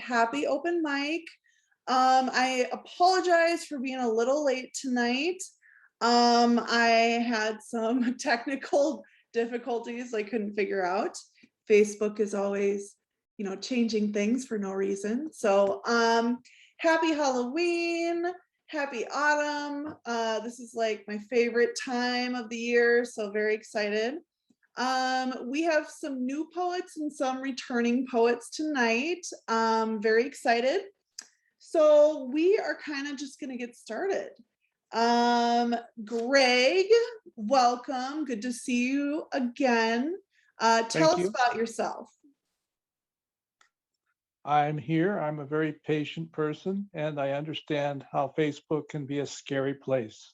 happy open mic. I apologize for being a little late tonight. I had some technical difficulties I couldn't figure out. Facebook is always, changing things for no reason. So, happy Halloween, happy autumn. This is like my favorite time of the year, so very excited. We have some new poets and some returning poets tonight. Very excited. So we are kind of just going to get started. Greg, welcome. Good to see you again. Tell us about yourself. I'm here. I'm a very patient person, and I understand how Facebook can be a scary place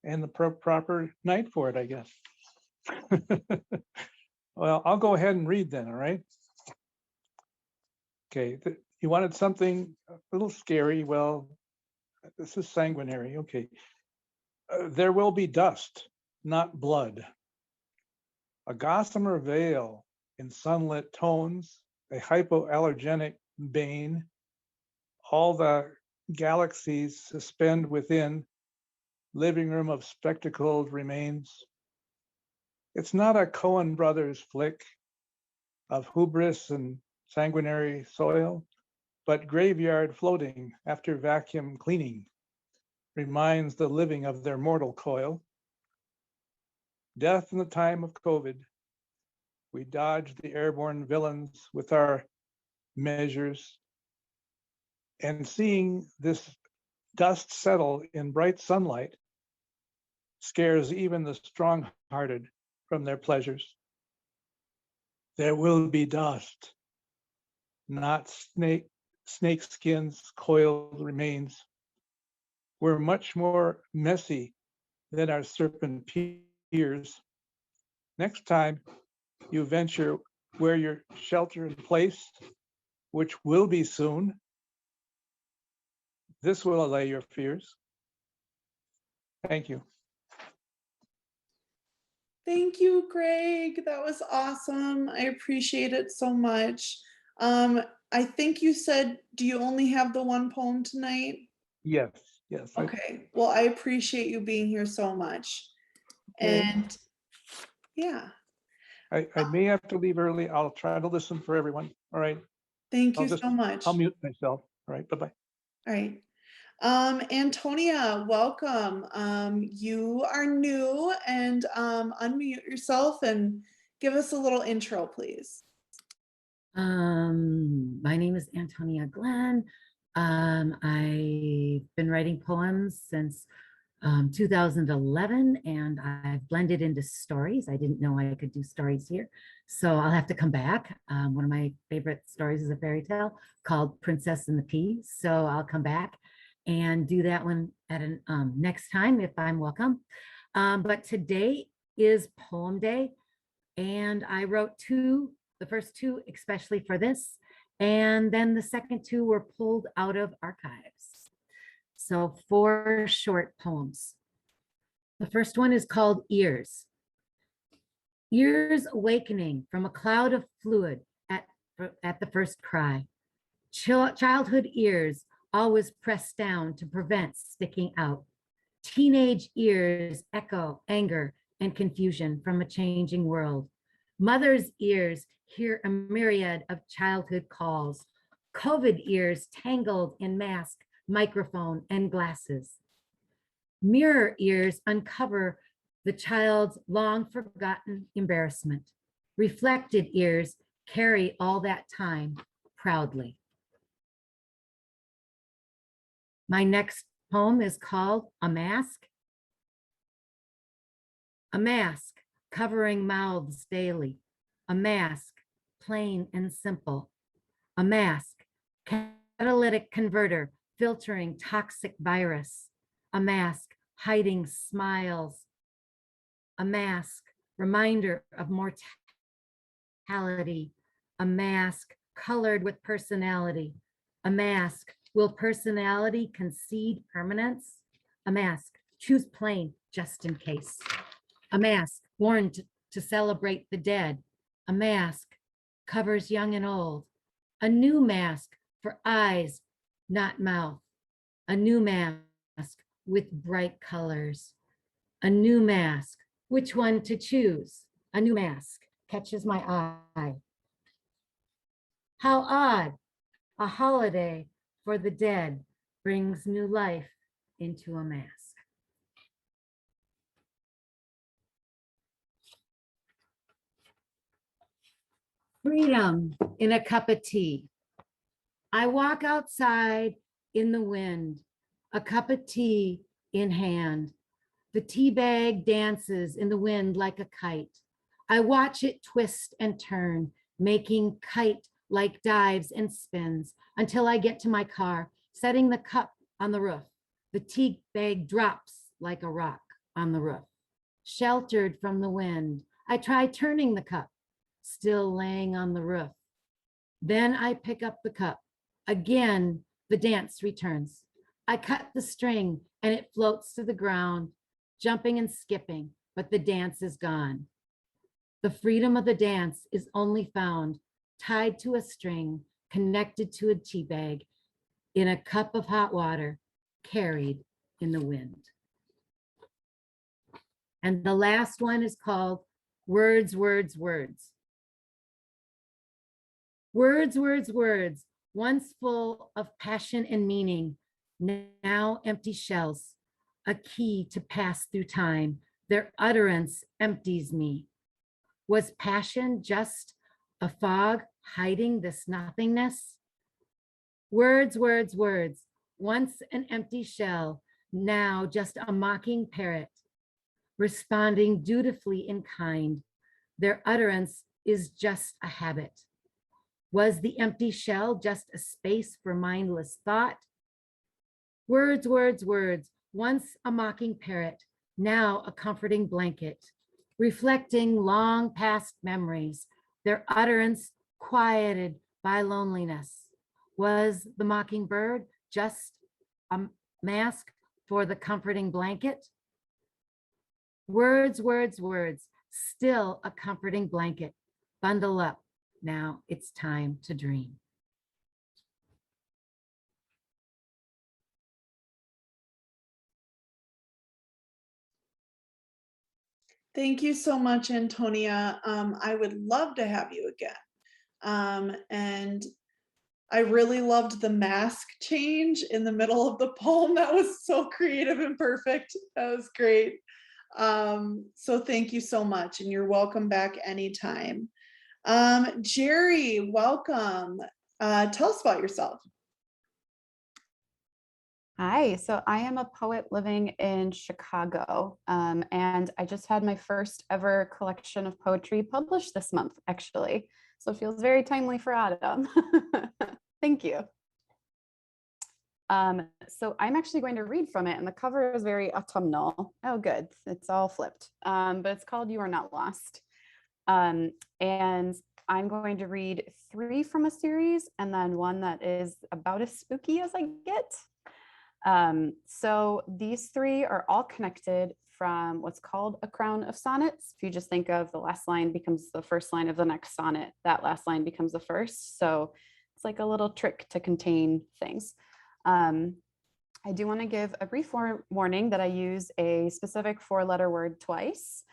and the proper night for it, I guess. Well, I'll go ahead and read then, all right? Okay, you wanted something a little scary. Well, this is sanguinary. Okay. There will be dust, not blood. A gossamer veil in sunlit tones, a hypoallergenic bane, all the galaxies suspend within, living room of spectacled remains. It's not a Coen brothers flick of hubris and sanguinary soil, but graveyard floating after vacuum cleaning reminds the living of their mortal coil. Death in the time of COVID. We dodged the airborne villains with our measures, and seeing this dust settle in bright sunlight scares even the strong-hearted from their pleasures. There will be dust, not snake skins, coiled remains. We're much more messy than our serpent peers. Next time you venture where your shelter in place, which will be soon, this will allay your fears. Thank you. Thank you, Greg. That was awesome. I appreciate it so much. I think you said, do you only have the one poem tonight? Yes. Okay. Well, I appreciate you being here so much. Okay. And yeah. I may have to leave early. I'll try to listen for everyone. All right. Thank you so much. I'll mute myself. All right. Bye-bye. All right. Antonia, welcome. You are new, and unmute yourself and give us a little intro, please. My name is Antonia Glen. I've been writing poems since 2011, and I've blended into stories. I didn't know I could do stories here, so I'll have to come back. One of my favorite stories is a fairy tale called Princess and the Pea, so I'll come back and do that one at an next time if I'm welcome. But today is Poem Day, and I wrote the first two especially for this, and then the second two were pulled out of archives. So 4 short poems. The first one is called Ears. Ears awakening from a cloud of fluid at the first cry. Childhood ears always pressed down to prevent sticking out. Teenage ears echo anger and confusion from a changing world. Mother's ears hear a myriad of childhood calls. COVID ears tangled in mask, microphone, and glasses. Mirror ears uncover the child's long forgotten embarrassment. Reflected ears carry all that time proudly. My next poem is called A Mask. A mask covering mouths daily. A mask plain and simple. A mask catalytic converter filtering toxic virus. A mask hiding smiles. A mask reminder of mortality. A mask colored with personality. A mask, will personality concede permanence? A mask, choose plain just in case. A mask worn to celebrate the dead. A mask covers young and old. A new mask for eyes, not mouth. A new mask with bright colors. A new mask, which one to choose? A new mask catches my eye. How odd, a holiday for the dead brings new life into a mask. Freedom in a cup of tea. I walk outside in the wind, a cup of tea in hand. The tea bag dances in the wind like a kite. I watch it twist and turn, making kite-like dives and spins until I get to my car, setting the cup on the roof. The tea bag drops like a rock on the roof. Sheltered from the wind, I try turning the cup, still laying on the roof. Then I pick up the cup. Again, the dance returns. I cut the string and it floats to the ground, jumping and skipping, but the dance is gone. The freedom of the dance is only found tied to a string, connected to a tea bag, in a cup of hot water, carried in the wind. And the last one is called Words, Words, Words. Words, words, words, once full of passion and meaning, now empty shells, a key to pass through time. Their utterance empties me. Was passion just a fog hiding this nothingness? Words, words, words, once an empty shell, now just a mocking parrot, responding dutifully in kind. Their utterance is just a habit. Was the empty shell just a space for mindless thought? Words, words, words, once a mocking parrot, now a comforting blanket, reflecting long past memories, their utterance quieted by loneliness. Was the mockingbird just a mask for the comforting blanket? Words, words, words, still a comforting blanket. Bundle up. Now it's time to dream. Thank you so much, Antonia. I would love to have you again. And I really loved the mask change in the middle of the poem. That was so creative and perfect. That was great. So thank you so much, and you're welcome back anytime. Jeri, welcome. Tell us about yourself. Hi, so I am a poet living in Chicago, and I just had my first ever collection of poetry published this month, actually. So it feels very timely for autumn. Thank you. So I'm actually going to read from it, and the cover is very autumnal. Oh, good. It's all flipped, but it's called You Are Not Lost. And I'm going to read 3 from a series and then one that is about as spooky as I get. So these 3 are all connected from what's called a crown of sonnets. If you just think of the last line becomes the first line of the next sonnet, that last line becomes the first. So it's like a little trick to contain things. I do want to give a brief warning that I use a specific 4-letter word twice,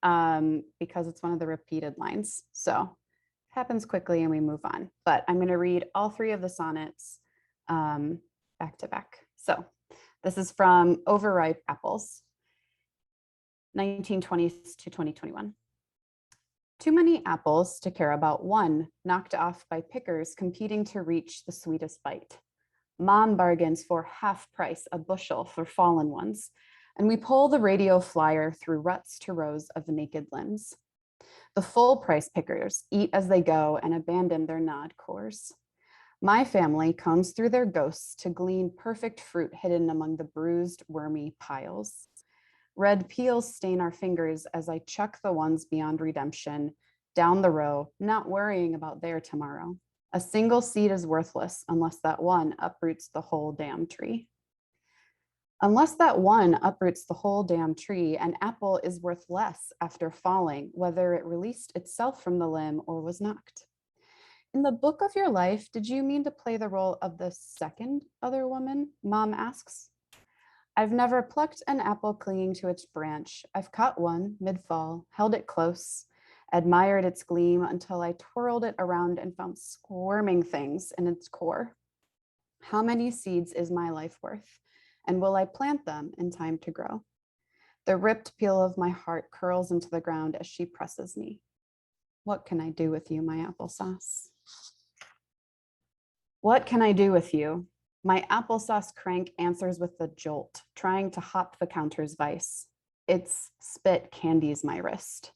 because it's one of the repeated lines. So it happens quickly and we move on, but I'm going to read all 3 of the sonnets back to back. So this is from Overripe Apples, 1920s to 2021. Too many apples to care about one, knocked off by pickers competing to reach the sweetest bite. Mom bargains for half price a bushel for fallen ones, and we pull the radio flyer through ruts to rows of naked limbs. The full price pickers eat as they go and abandon their nod cores. My family combs through their ghosts to glean perfect fruit hidden among the bruised, wormy piles. Red peels stain our fingers as I chuck the ones beyond redemption down the row, not worrying about their tomorrow. A single seed is worthless unless that one uproots the whole damn tree. Unless that one uproots the whole damn tree, an apple is worth less after falling, whether it released itself from the limb or was knocked. In the book of your life, did you mean to play the role of the second other woman? Mom asks. I've never plucked an apple clinging to its branch. I've caught one mid-fall, held it close, admired its gleam until I twirled it around and found squirming things in its core. How many seeds is my life worth? And will I plant them in time to grow? The ripped peel of my heart curls into the ground as she presses me. What can I do with you, my applesauce? What can I do with you? My applesauce crank answers with a jolt, trying to hop the counter's vise. Its spit candies my wrist.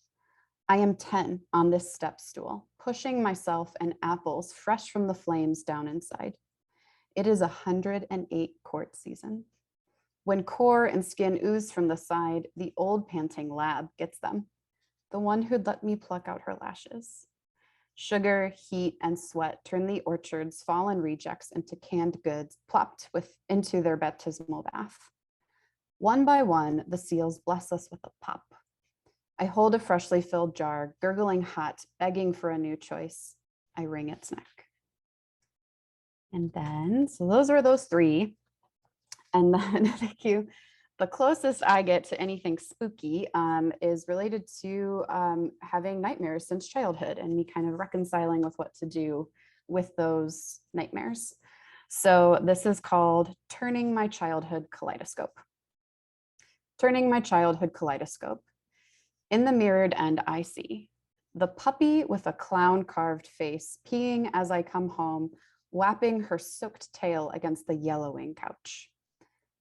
I am 10 on this step stool, pushing myself and apples fresh from the flames down inside. It is 108 court season. When core and skin ooze from the side, the old panting lab gets them, the one who'd let me pluck out her lashes. Sugar, heat, and sweat turn the orchard's fallen rejects into canned goods plopped into their baptismal bath. One by one, the seals bless us with a pop. I hold a freshly filled jar, gurgling hot, begging for a new choice. I wring its neck. And then, so those are those three. And then, thank you. The closest I get to anything spooky is related to having nightmares since childhood and me kind of reconciling with what to do with those nightmares. So this is called Turning My Childhood Kaleidoscope. Turning my childhood kaleidoscope. In the mirrored end, I see the puppy with a clown carved face peeing as I come home, whapping her soaked tail against the yellowing couch.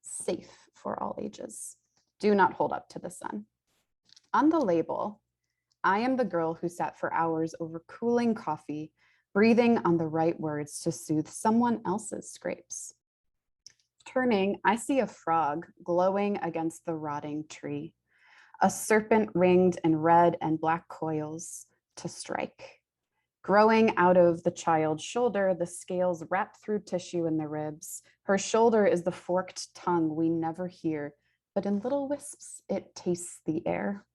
Safe for all ages. Do not hold up to the sun. On the label, I am the girl who sat for hours over cooling coffee, breathing on the right words to soothe someone else's scrapes. Turning, I see a frog glowing against the rotting tree, a serpent ringed in red and black coils to strike. Growing out of the child's shoulder, the scales wrap through tissue in the ribs. Her shoulder is the forked tongue we never hear, but in little wisps, it tastes the air.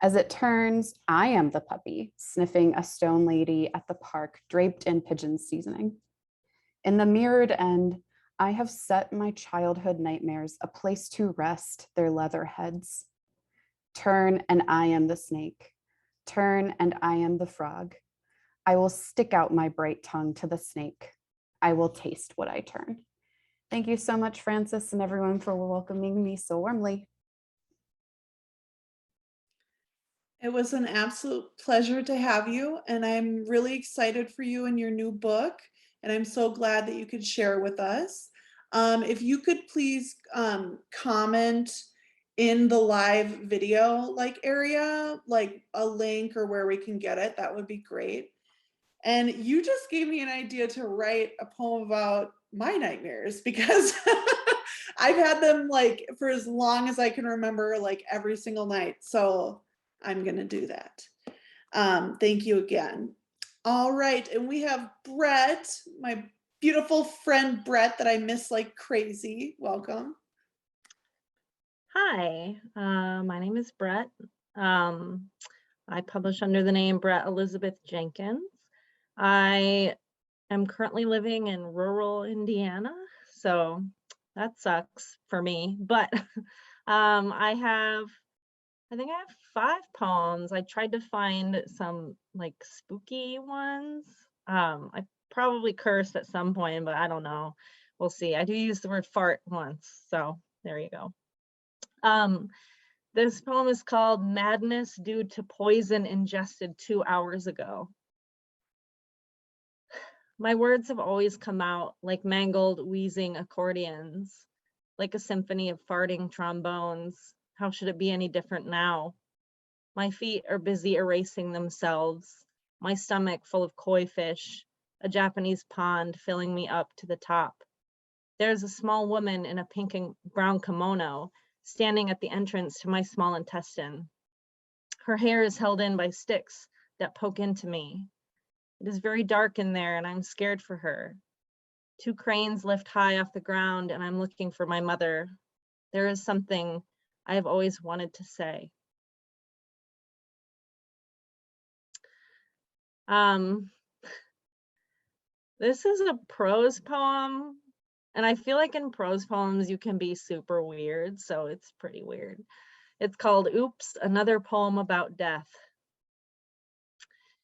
As it turns, I am the puppy, sniffing a stone lady at the park, draped in pigeon seasoning. In the mirrored end, I have set my childhood nightmares a place to rest their leather heads. Turn, and I am the snake. Turn, and I am the frog. I will stick out my bright tongue to the snake. I will taste what I turn. Thank you so much, Frances, and everyone for welcoming me so warmly. It was an absolute pleasure to have you, and I'm really excited for you and your new book, and I'm so glad that you could share with us. If you could please comment in the live video area, like a link or where we can get it, that would be great. And you just gave me an idea to write a poem about my nightmares, because I've had them for as long as I can remember, every single night. So I'm gonna do that. Thank you again. All right, and we have Brett, my beautiful friend Brett that I miss like crazy. Welcome. Hi, my name is Brett. I publish under the name Brett Elizabeth Jenkins. I am currently living in rural Indiana, so that sucks for me. But I think I have 5 poems. I tried to find some spooky ones. I probably cursed at some point, but I don't know. We'll see. I do use the word fart once, so there you go. This poem is called Madness Due to Poison Ingested 2 hours ago. My words have always come out like mangled, wheezing accordions, like a symphony of farting trombones. How should it be any different now? My feet are busy erasing themselves, my stomach full of koi fish, a Japanese pond filling me up to the top. There's a small woman in a pink and brown kimono standing at the entrance to my small intestine. Her hair is held in by sticks that poke into me. It is very dark in there and I'm scared for her. 2 cranes lift high off the ground and I'm looking for my mother. There is something I have always wanted to say. This is a prose poem, and I feel like in prose poems you can be super weird, so it's pretty weird. It's called Oops, Another Poem About Death.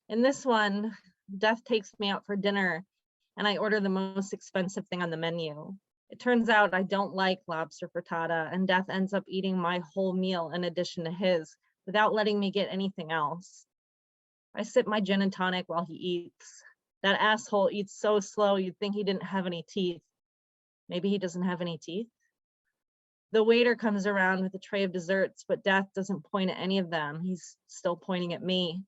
In this one, Death takes me out for dinner, and I order the most expensive thing on the menu. It turns out I don't like lobster frittata, and Death ends up eating my whole meal in addition to his, without letting me get anything else. I sip my gin and tonic while he eats. That asshole eats so slow you'd think he didn't have any teeth. Maybe he doesn't have any teeth? The waiter comes around with a tray of desserts, but Death doesn't point at any of them. He's still pointing at me.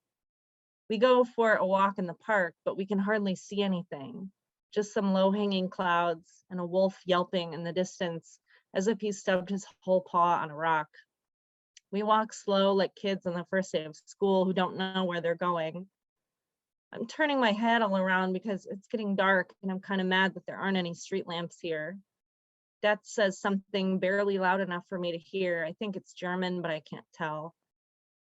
We go for a walk in the park, but we can hardly see anything. Just some low-hanging clouds and a wolf yelping in the distance as if he stubbed his whole paw on a rock. We walk slow like kids on the first day of school who don't know where they're going. I'm turning my head all around because it's getting dark and I'm kind of mad that there aren't any street lamps here. Death says something barely loud enough for me to hear. I think it's German, but I can't tell.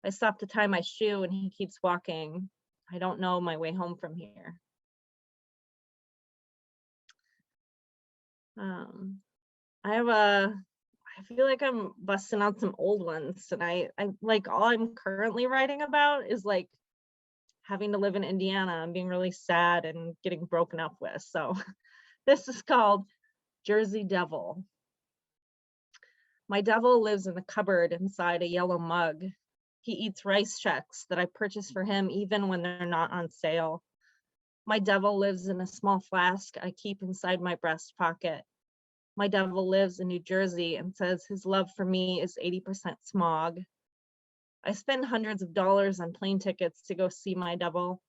I stop to tie my shoe and he keeps walking. I don't know my way home from here. I feel like I'm busting out some old ones tonight. I like all I'm currently writing about is like having to live in Indiana and being really sad and getting broken up with. So this is called Jersey Devil. My devil lives in the cupboard inside a yellow mug. He eats rice checks that I purchase for him even when they're not on sale. My devil lives in a small flask I keep inside my breast pocket. My devil lives in New Jersey and says his love for me is 80% smog. I spend hundreds of dollars on plane tickets to go see my devil.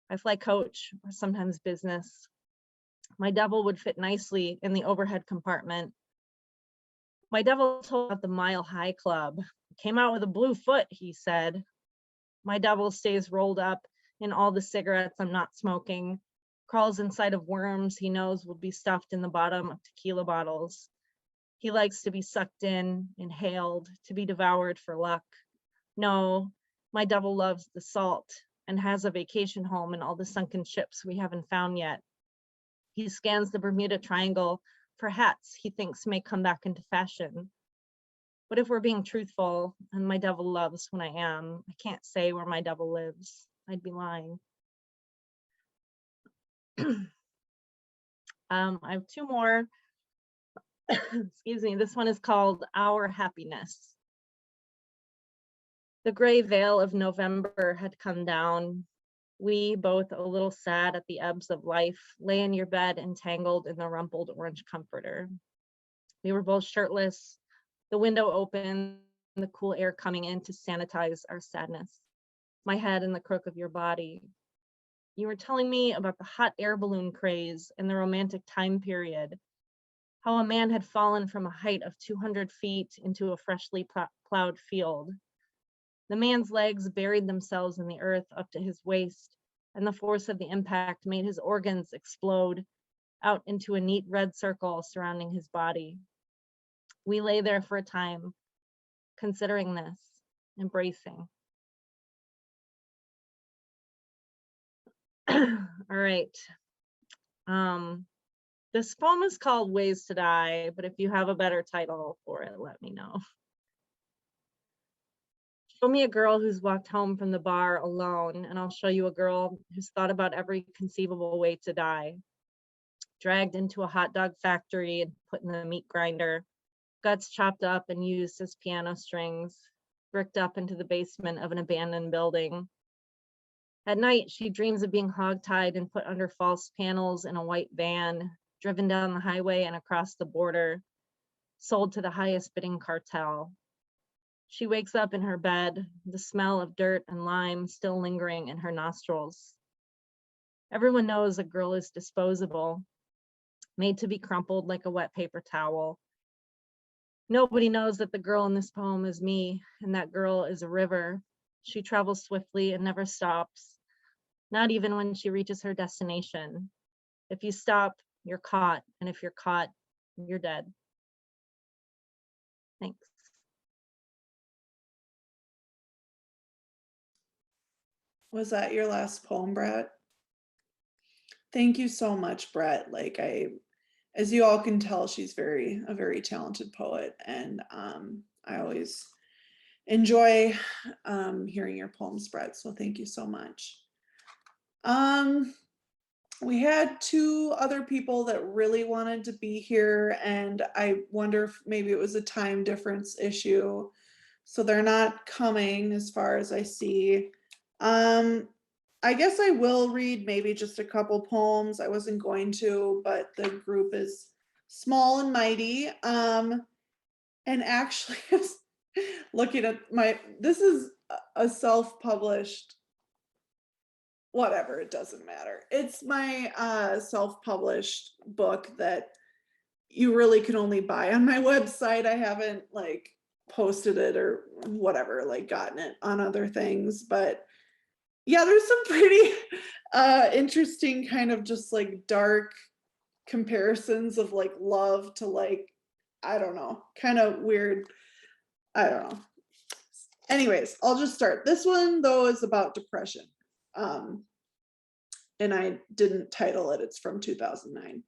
I fly coach or sometimes business. My devil would fit nicely in the overhead compartment. My devil told about the Mile High Club. Came out with a blue foot, he said. My devil stays rolled up in all the cigarettes I'm not smoking, crawls inside of worms he knows will be stuffed in the bottom of tequila bottles. He likes to be sucked in, inhaled, to be devoured for luck. No, my devil loves the salt and has a vacation home in all the sunken ships we haven't found yet. He scans the Bermuda Triangle for hats he thinks may come back into fashion. But if we're being truthful, and my devil loves when I am, I can't say where my devil lives. I'd be lying. I have two more. Excuse me. This one is called Our Happiness. The gray veil of November had come down. We, both a little sad at the ebbs of life, lay in your bed entangled in the rumpled orange comforter. We were both shirtless, the window open, the cool air coming in to sanitize our sadness. My head in the crook of your body. You were telling me about the hot air balloon craze in the romantic time period, how a man had fallen from a height of 200 feet into a freshly plowed field. The man's legs buried themselves in the earth up to his waist, and the force of the impact made his organs explode out into a neat red circle surrounding his body. We lay there for a time, considering this, embracing. All right. This poem is called Ways to Die, but if you have a better title for it, let me know. Show me a girl who's walked home from the bar alone, and I'll show you a girl who's thought about every conceivable way to die. Dragged into a hot dog factory and put in the meat grinder, guts chopped up and used as piano strings, bricked up into the basement of an abandoned building. At night, she dreams of being hogtied and put under false panels in a white van, driven down the highway and across the border, sold to the highest bidding cartel. She wakes up in her bed, the smell of dirt and lime still lingering in her nostrils. Everyone knows a girl is disposable, made to be crumpled like a wet paper towel. Nobody knows that the girl in this poem is me, and that girl is a river. She travels swiftly and never stops, not even when she reaches her destination. If you stop, you're caught, and if you're caught, you're dead. Thanks. Was that your last poem, Brett? Thank you so much, Brett. Like as you all can tell, she's a very talented poet, and I always enjoy hearing your poems, Brett. So thank you so much. We had two other people that really wanted to be here, and I wonder if maybe it was a time difference issue. So they're not coming as far as I see. I guess I will read maybe just a couple poems. I wasn't going to, but the group is small and mighty. And actually, looking at this is a self-published, whatever, it doesn't matter. It's my self-published book that you really can only buy on my website. I haven't like posted it or whatever, like gotten it on other things, but yeah, there's some pretty interesting kind of just like dark comparisons of like love to like, I don't know, kind of weird. I don't know. Anyways, I'll just start. This one though is about depression. And I didn't title it, it's from 2009.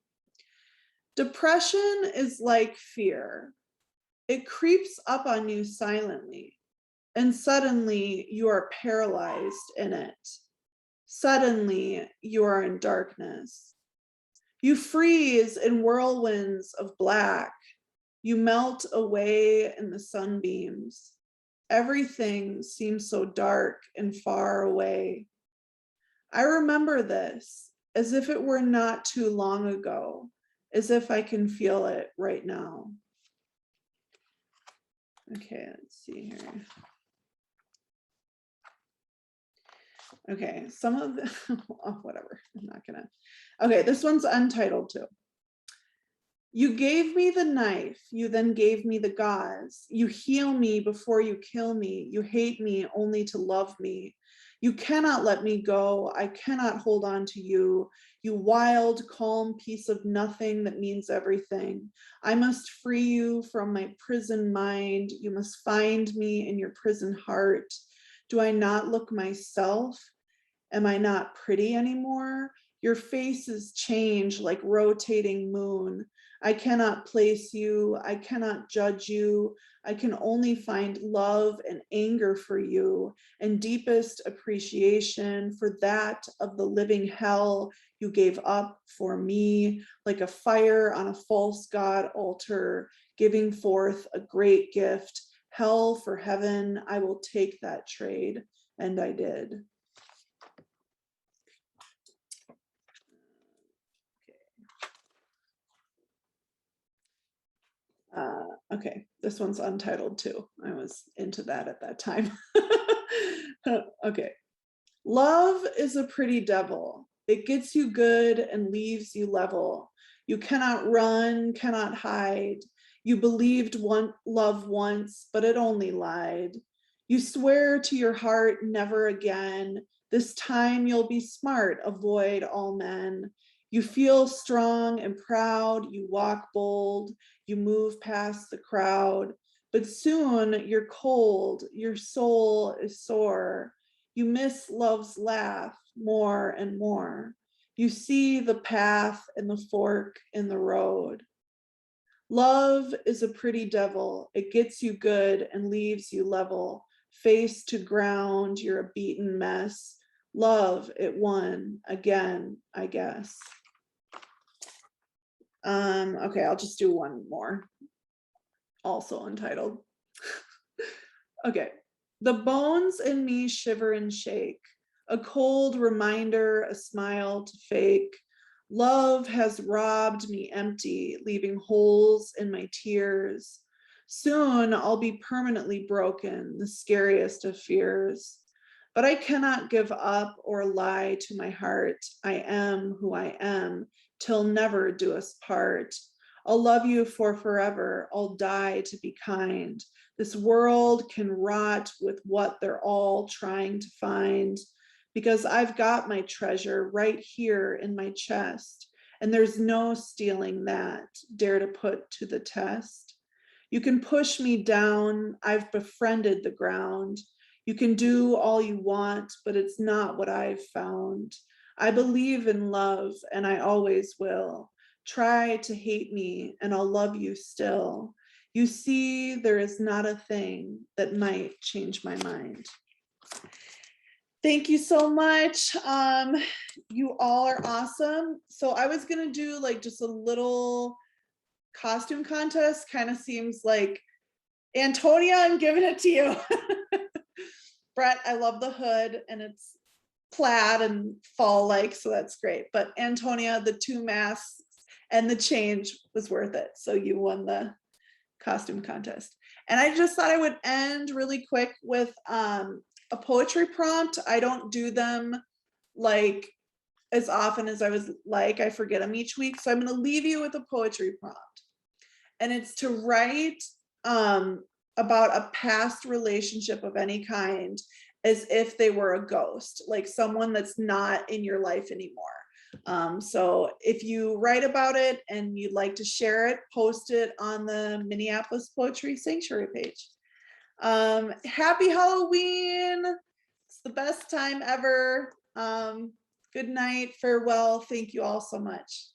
Depression is like fear. It creeps up on you silently, and suddenly you are paralyzed in it. Suddenly you are in darkness. You freeze in whirlwinds of black. You melt away in the sunbeams. Everything seems so dark and far away. I remember this as if it were not too long ago, as if I can feel it right now. Okay, let's see here. Okay, some of the, oh, whatever, I'm not gonna. Okay, this one's untitled too. You gave me the knife, you then gave me the gauze. You heal me before you kill me. You hate me only to love me. You cannot let me go. I cannot hold on to you. You wild, calm piece of nothing that means everything. I must free you from my prison mind. You must find me in your prison heart. Do I not look myself? Am I not pretty anymore? Your faces change like rotating moon. I cannot place you. I cannot judge you. I can only find love and anger for you, and deepest appreciation for that of the living hell you gave up for me, like a fire on a false god altar, giving forth a great gift. Hell for heaven, I will take that trade. And I did. Okay, this one's untitled too. I was into that at that time. Okay. Love is a pretty devil. It gets you good and leaves you level. You cannot run, cannot hide. You believed love once, but it only lied. You swear to your heart never again. This time you'll be smart, avoid all men. You feel strong and proud, you walk bold, you move past the crowd, but soon you're cold, your soul is sore. You miss love's laugh more and more. You see the path and the fork in the road. Love is a pretty devil. It gets you good and leaves you level. Face to ground, you're a beaten mess. Love, it won again, I guess. Okay, I'll just do one more. Also untitled. Okay. The bones in me shiver and shake. A cold reminder, a smile to fake. Love has robbed me empty, leaving holes in my tears. Soon I'll be permanently broken, the scariest of fears. But I cannot give up or lie to my heart. I am who I am, till never do us part. I'll love you for forever. I'll die to be kind. This world can rot with what they're all trying to find, because I've got my treasure right here in my chest, and there's no stealing that, dare to put to the test. You can push me down, I've befriended the ground. You can do all you want, but it's not what I've found. I believe in love and I always will. Try to hate me and I'll love you still. You see, there is not a thing that might change my mind. Thank you so much. You all are awesome. So I was gonna do like just a little costume contest. Kind of seems like Antonia, I'm giving it to you. Brett, I love the hood and it's plaid and fall-like, so that's great. But Antonia, the 2 masks and the change was worth it. So you won the costume contest. And I just thought I would end really quick with a poetry prompt. I don't do them like as often as I was like, I forget them each week. So I'm going to leave you with a poetry prompt. And it's to write about a past relationship of any kind as if they were a ghost, like someone that's not in your life anymore. So if you write about it and you'd like to share it, post it on the Minneapolis Poetry Sanctuary page. Happy Halloween. It's the best time ever. Good night, farewell. Thank you all so much.